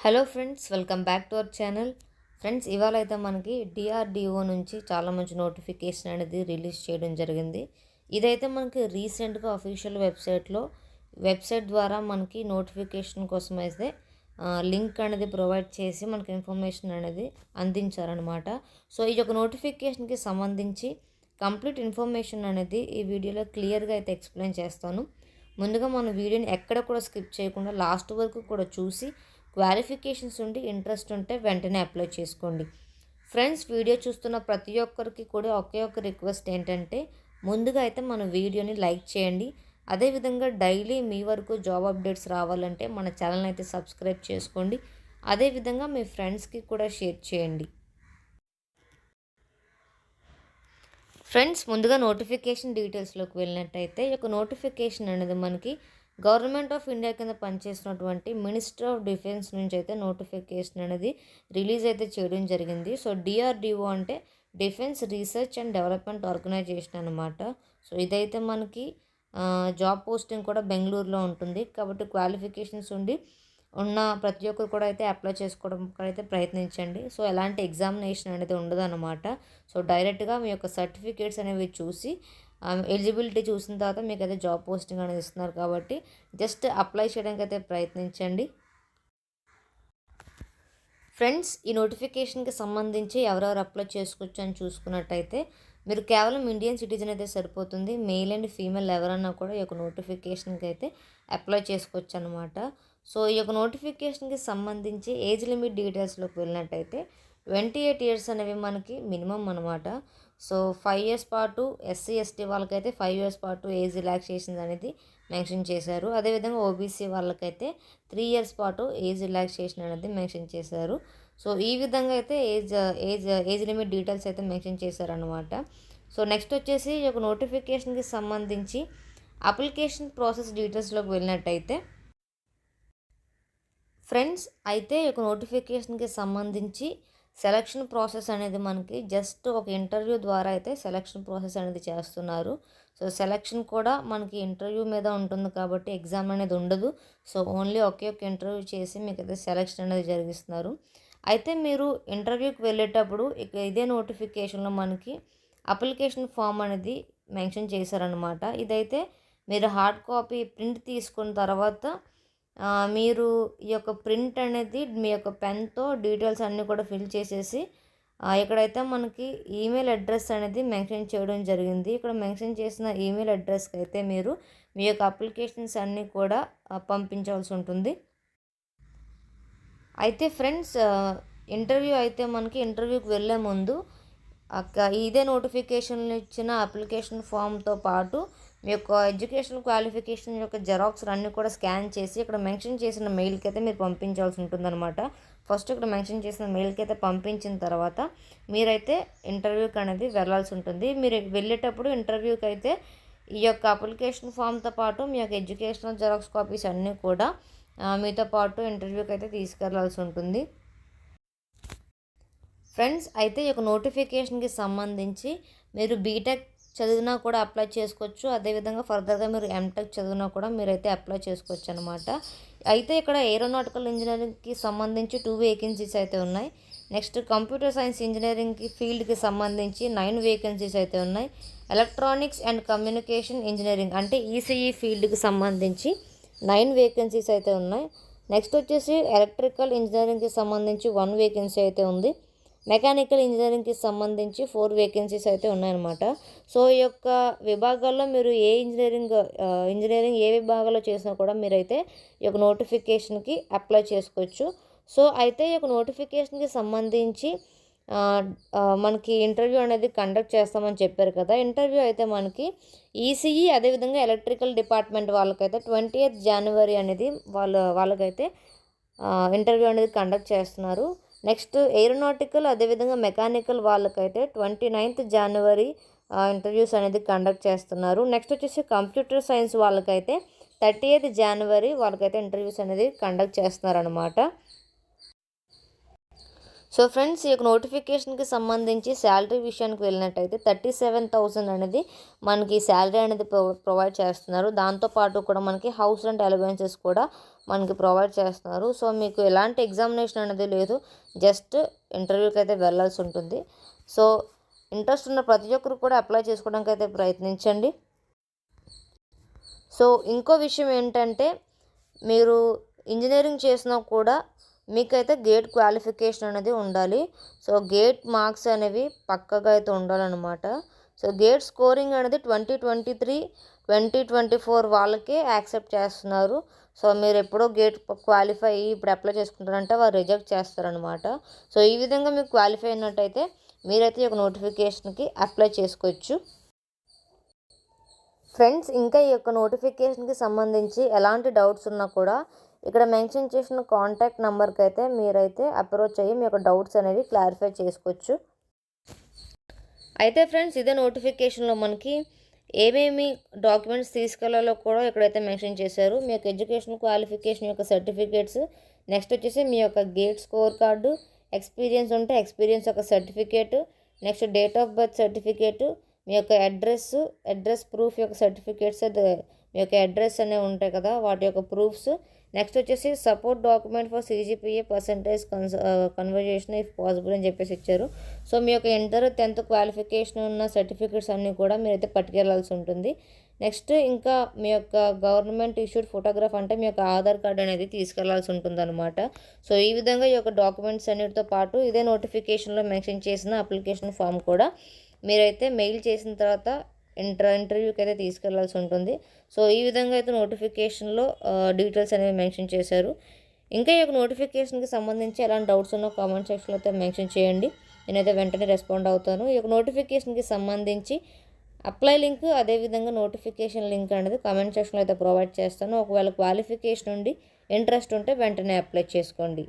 Hello friends, welcome back to our channel. Friends, ఇవాళ అయితే మనకి డిఆర్డిఓ నుంచి చాలా మంచి నోటిఫికేషన్ అనేది రిలీజ్ చేయడం జరిగింది. ఇదైతే మనకి రీసెంట్గా అఫీషియల్ వెబ్సైట్ ద్వారా మనకి నోటిఫికేషన్ కోసం అయితే లింక్ అనేది ప్రొవైడ్ చేసి మనకి ఇన్ఫర్మేషన్ అనేది అందించారనమాట. సో ఈ యొక్క నోటిఫికేషన్కి సంబంధించి కంప్లీట్ ఇన్ఫర్మేషన్ అనేది ఈ వీడియోలో క్లియర్గా అయితే ఎక్స్ప్లెయిన్ చేస్తాను. ముందుగా మన వీడియోని ఎక్కడ కూడా స్కిప్ చేయకుండా లాస్ట్ వరకు కూడా చూసి క్వాలిఫికేషన్స్ ఉండి ఇంట్రెస్ట్ ఉంటే వెంటనే అప్లై చేసుకోండి. ఫ్రెండ్స్, వీడియో చూస్తున్న ప్రతి ఒక్కరికి కూడా ఒకే ఒక రిక్వెస్ట్ ఏంటంటే, ముందుగా అయితే మన వీడియోని లైక్ చేయండి. అదేవిధంగా డైలీ మీ వరకు జాబ్ అప్డేట్స్ రావాలంటే మన ఛానల్ని అయితే సబ్స్క్రైబ్ చేసుకోండి. అదేవిధంగా మీ ఫ్రెండ్స్కి కూడా షేర్ చేయండి. ఫ్రెండ్స్, ముందుగా నోటిఫికేషన్ డీటెయిల్స్లోకి వెళ్ళినట్టయితే ఈ యొక్క నోటిఫికేషన్ అనేది మనకి గవర్నమెంట్ ఆఫ్ ఇండియా కింద పనిచేసినటువంటి మినిస్టర్ ఆఫ్ డిఫెన్స్ నుంచి అయితే నోటిఫికేషన్ అనేది రిలీజ్ అయితే చేయడం జరిగింది. సో డిఆర్డిఓ అంటే defence research and development organisation అనమాట. సో ఇదైతే మనకి జాబ్ పోస్టింగ్ కూడా బెంగళూరులో ఉంటుంది. కాబట్టి క్వాలిఫికేషన్స్ ఉన్న ప్రతి ఒక్కరు కూడా అయితే అప్లై చేసుకోవడం అయితే ప్రయత్నించండి. సో ఎలాంటి ఎగ్జామినేషన్ అనేది ఉండదు అనమాట. సో డైరెక్ట్గా మీ యొక్క సర్టిఫికేట్స్ అనేవి చూసి ఎలిజిబిలిటీ చూసిన తర్వాత మీకు అయితే జాబ్ పోస్టింగ్ అనేది ఇస్తున్నారు. కాబట్టి జస్ట్ అప్లై చేయడానికి అయితే ప్రయత్నించండి. ఫ్రెండ్స్, ఈ నోటిఫికేషన్కి సంబంధించి ఎవరెవరు అప్లై చేసుకోవచ్చు అని చూసుకున్నట్టయితే మీరు కేవలం ఇండియన్ సిటిజన్ అయితే సరిపోతుంది. మేల్ అండ్ ఫీమేల్ ఎవరన్నా కూడా ఈ యొక్క నోటిఫికేషన్కి అయితే అప్లై చేసుకోవచ్చు అనమాట. సో ఈ యొక్క నోటిఫికేషన్కి సంబంధించి ఏజ్ లిమిట్ డీటెయిల్స్లోకి వెళ్ళినట్టయితే 28 ఇయర్స్ అనేవి మనకి మినిమం అనమాట. సో 5 ఇయర్స్ పాటు ఎస్సీ ఎస్టీ వాళ్ళకైతే 5 ఇయర్స్ పాటు ఏజ్ రిలాక్సేషన్ అనేది మెన్షన్ చేశారు. అదేవిధంగా ఓబీసీ వాళ్ళకైతే 3 ఇయర్స్ పాటు ఏజ్ రిలాక్సేషన్ అనేది మెన్షన్ చేశారు. సో ఈ విధంగా అయితే ఏజ్ లిమిట్ డీటెయిల్స్ అయితే మెన్షన్ చేశారనమాట. సో నెక్స్ట్ వచ్చేసి ఈ యొక్క నోటిఫికేషన్కి సంబంధించి అప్లికేషన్ ప్రాసెస్ డీటెయిల్స్లోకి వెళ్ళినట్టయితే ఫ్రెండ్స్, అయితే ఈ యొక్క నోటిఫికేషన్కి సంబంధించి సెలక్షన్ ప్రాసెస్ అనేది మనకి జస్ట్ ఒక ఇంటర్వ్యూ ద్వారా అయితే సెలక్షన్ ప్రాసెస్ అనేది చేస్తున్నారు. సో సెలక్షన్ కూడా మనకి ఇంటర్వ్యూ మీద ఉంటుంది కాబట్టి ఎగ్జామ్ అనేది ఉండదు. సో ఓన్లీ ఒకే ఒక ఇంటర్వ్యూ చేసి మీకు అయితే సెలక్షన్ అనేది జరిగిస్తున్నారు. అయితే మీరు ఇంటర్వ్యూకి వెళ్ళేటప్పుడు ఇదే నోటిఫికేషన్లో మనకి అప్లికేషన్ ఫామ్ అనేది మెన్షన్ చేశారనమాట. ఇదైతే మీరు హార్డ్ కాపీ ప్రింట్ తీసుకున్న తర్వాత మీరు ఈ యొక్క ప్రింట్ అనేది మీ యొక్క పెన్తో డీటెయిల్స్ అన్నీ కూడా ఫిల్ చేసేసి ఇక్కడైతే మనకి ఈమెయిల్ అడ్రస్ అనేది మెన్షన్ చేయడం జరిగింది. ఇక్కడ మెన్షన్ చేసిన ఈమెయిల్ అడ్రస్కి అయితే మీరు మీ యొక్క అప్లికేషన్స్ అన్నీ కూడా పంపించాల్సి ఉంటుంది. అయితే ఫ్రెండ్స్, ఇంటర్వ్యూ అయితే మనకి ఇంటర్వ్యూకి వెళ్ళే ముందు ఇదే నోటిఫికేషన్లు ఇచ్చిన అప్లికేషన్ ఫామ్తో పాటు మీ యొక్క ఎడ్యుకేషన్ క్వాలిఫికేషన్ యొక్క జెరాక్స్ అన్నీ కూడా స్కాన్ చేసి ఇక్కడ మెన్షన్ చేసిన మెయిల్కి అయితే మీరు పంపించాల్సి ఉంటుందన్నమాట. ఫస్ట్ ఇక్కడ మెన్షన్ చేసిన మెయిల్కి అయితే పంపించిన తర్వాత మీరైతే ఇంటర్వ్యూకి అనేది వెళ్ళాల్సి ఉంటుంది. మీరు వెళ్ళేటప్పుడు ఇంటర్వ్యూకి అయితే ఈ యొక్క అప్లికేషన్ ఫామ్తో పాటు మీ యొక్క ఎడ్యుకేషనల్ జెరాక్స్ కాపీస్ అన్నీ కూడా మీతో పాటు ఇంటర్వ్యూకి అయితే తీసుకెళ్లాల్సి ఉంటుంది. ఫ్రెండ్స్, అయితే ఈ యొక్క నోటిఫికేషన్కి సంబంధించి మీరు బీటెక్ చదివినా కూడా అప్లై చేసుకోవచ్చు. అదేవిధంగా ఫర్దర్గా మీరు ఎంటెక్ చదివినా కూడా మీరైతే అప్లై చేసుకోవచ్చు అనమాట. అయితే ఇక్కడ ఏరోనాటికల్ ఇంజనీరింగ్కి సంబంధించి 2 వేకెన్సీస్ అయితే ఉన్నాయి. నెక్స్ట్ కంప్యూటర్ సైన్స్ ఇంజనీరింగ్కి ఫీల్డ్కి సంబంధించి 9 వేకెన్సీస్ అయితే ఉన్నాయి. ఎలక్ట్రానిక్స్ అండ్ కమ్యూనికేషన్ ఇంజనీరింగ్ అంటే ఈసీఈ ఫీల్డ్కి సంబంధించి 9 వేకెన్సీస్ అయితే ఉన్నాయి. నెక్స్ట్ వచ్చేసి ఎలక్ట్రికల్ ఇంజనీరింగ్కి సంబంధించి 1 వేకెన్సీ అయితే ఉంది. మెకానికల్ ఇంజనీరింగ్కి సంబంధించి 4 వేకెన్సీస్ అయితే ఉన్నాయన్నమాట. సో ఈ యొక్క విభాగాల్లో మీరు ఇంజనీరింగ్ ఏ విభాగాల్లో చేసినా కూడా మీరైతే ఈ యొక్క నోటిఫికేషన్కి అప్లై చేసుకోవచ్చు. సో అయితే ఈ యొక్క నోటిఫికేషన్కి సంబంధించి మనకి ఇంటర్వ్యూ అనేది కండక్ట్ చేస్తామని చెప్పారు కదా. ఇంటర్వ్యూ అయితే మనకి ఈసీఈ అదేవిధంగా ఎలక్ట్రికల్ డిపార్ట్మెంట్ వాళ్ళకైతే 20th జనవరి అనేది వాళ్ళకైతే ఇంటర్వ్యూ అనేది కండక్ట్ చేస్తున్నారు. నెక్స్ట్ ఏరోనాటికల్ అదేవిధంగా మెకానికల్ వాళ్ళకైతే 29th జనవరి ఇంటర్వ్యూస్ అనేది కండక్ట్ చేస్తున్నారు. నెక్స్ట్ వచ్చేసి కంప్యూటర్ సైన్స్ వాళ్ళకైతే 30th జనవరి వాళ్ళకైతే ఇంటర్వ్యూస్ అనేది కండక్ట్ చేస్తున్నారు అనమాట. సో ఫ్రెండ్స్, ఈ యొక్క నోటిఫికేషన్కి సంబంధించి శాలరీ విషయానికి వెళ్ళినట్టయితే 37,000 అనేది మనకి శాలరీ అనేది ప్రొవైడ్ చేస్తున్నారు. దాంతోపాటు కూడా మనకి హౌస్ రెంట్ అలవెన్సెస్ కూడా మనకి ప్రొవైడ్ చేస్తున్నారు. సో మీకు ఎలాంటి ఎగ్జామినేషన్ అనేది లేదు, జస్ట్ ఇంటర్వ్యూకి అయితే వెళ్ళాల్సి ఉంటుంది. సో ఇంట్రెస్ట్ ఉన్న ప్రతి ఒక్కరు కూడా అప్లై చేసుకోవడానికి అయితే ప్రయత్నించండి. సో ఇంకో విషయం ఏంటంటే, మీరు ఇంజనీరింగ్ చేసినా కూడా మీకైతే గేట్ క్వాలిఫికేషన్ అనేది ఉండాలి. సో గేట్ మార్క్స్ అనేవి పక్కగా అయితే ఉండాలన్నమాట. సో గేట్ స్కోరింగ్ అనేది 2023, 2024 వాళ్ళకే యాక్సెప్ట్ చేస్తున్నారు. సో మీరు ఎప్పుడో గేట్ క్వాలిఫై అయ్యి ఇప్పుడు అప్లై చేసుకుంటారంటే వారు రిజెక్ట్ చేస్తారనమాట. సో ఈ విధంగా మీకు క్వాలిఫై అయినట్టయితే మీరైతే ఈ యొక్క నోటిఫికేషన్కి అప్లై చేసుకోవచ్చు. ఫ్రెండ్స్, ఇంకా ఈ యొక్క నోటిఫికేషన్కి సంబంధించి ఎలాంటి డౌట్స్ ఉన్నా కూడా ఇక్కడ మెన్షన్ చేసిన కాంటాక్ట్ నెంబర్కి అయితే మీరైతే అప్రోచ్ అయ్యి మీ యొక్క డౌట్స్ అనేవి క్లారిఫై చేసుకోవచ్చు. అయితే ఫ్రెండ్స్, ఇదే నోటిఫికేషన్లో మనకి ఏమేమి డాక్యుమెంట్స్ తీసుకెళ్లాలో కూడా ఇక్కడైతే మెన్షన్ చేశారు. మీ యొక్క ఎడ్యుకేషన్ క్వాలిఫికేషన్ యొక్క సర్టిఫికేట్స్, నెక్స్ట్ వచ్చేసి మీ యొక్క గేట్ స్కోర్ కార్డు, ఎక్స్పీరియన్స్ ఉంటే ఎక్స్పీరియన్స్ యొక్క certificate, next date of birth certificate, మీ యొక్క అడ్రస్ ప్రూఫ్ యొక్క సర్టిఫికేట్స్, మీ యొక్క అడ్రస్ అనేవి ఉంటాయి కదా వాటి యొక్క ప్రూఫ్స్, నెక్స్ట్ వచ్చేసి support document for CGPA percentage conversation if possible అని చెప్పేసి ఇచ్చారు. సో మీ యొక్క ఇంటర్ 10th క్వాలిఫికేషన్ ఉన్న సర్టిఫికేట్స్ అన్నీ కూడా మీరైతే పట్టుకెళ్లాల్సి ఉంటుంది. నెక్స్ట్ ఇంకా మీ యొక్క గవర్నమెంట్ ఇష్యూడ్ ఫోటోగ్రాఫ్ అంటే మీ యొక్క ఆధార్ కార్డ్ అనేది తీసుకెళ్లాల్సి ఉంటుంది అనమాట. సో ఈ విధంగా ఈ యొక్క డాక్యుమెంట్స్ అన్నిటితో పాటు ఇదే నోటిఫికేషన్లో మెన్షన్ చేసిన అప్లికేషన్ ఫామ్ కూడా మీరైతే మెయిల్ చేసిన తర్వాత ఇంటర్వ్యూకి అయితే తీసుకెళ్లాల్సి ఉంటుంది. సో ఈ విధంగా అయితే నోటిఫికేషన్లో డీటెయిల్స్ అనేవి మెన్షన్ చేశారు. ఇంకా ఈ యొక్క నోటిఫికేషన్కి సంబంధించి ఎలాంటి డౌట్స్ ఉన్నా కామెంట్ సెక్షన్లో అయితే మెన్షన్ చేయండి, నేనైతే వెంటనే రెస్పాండ్ అవుతాను. ఈ యొక్క నోటిఫికేషన్కి సంబంధించి అప్లై లింక్, అదేవిధంగా నోటిఫికేషన్ లింక్ అనేది కామెంట్ సెక్షన్లో అయితే ప్రొవైడ్ చేస్తాను. ఒకవేళ క్వాలిఫికేషన్ ఉండి ఇంట్రెస్ట్ ఉంటే వెంటనే అప్లై చేసుకోండి.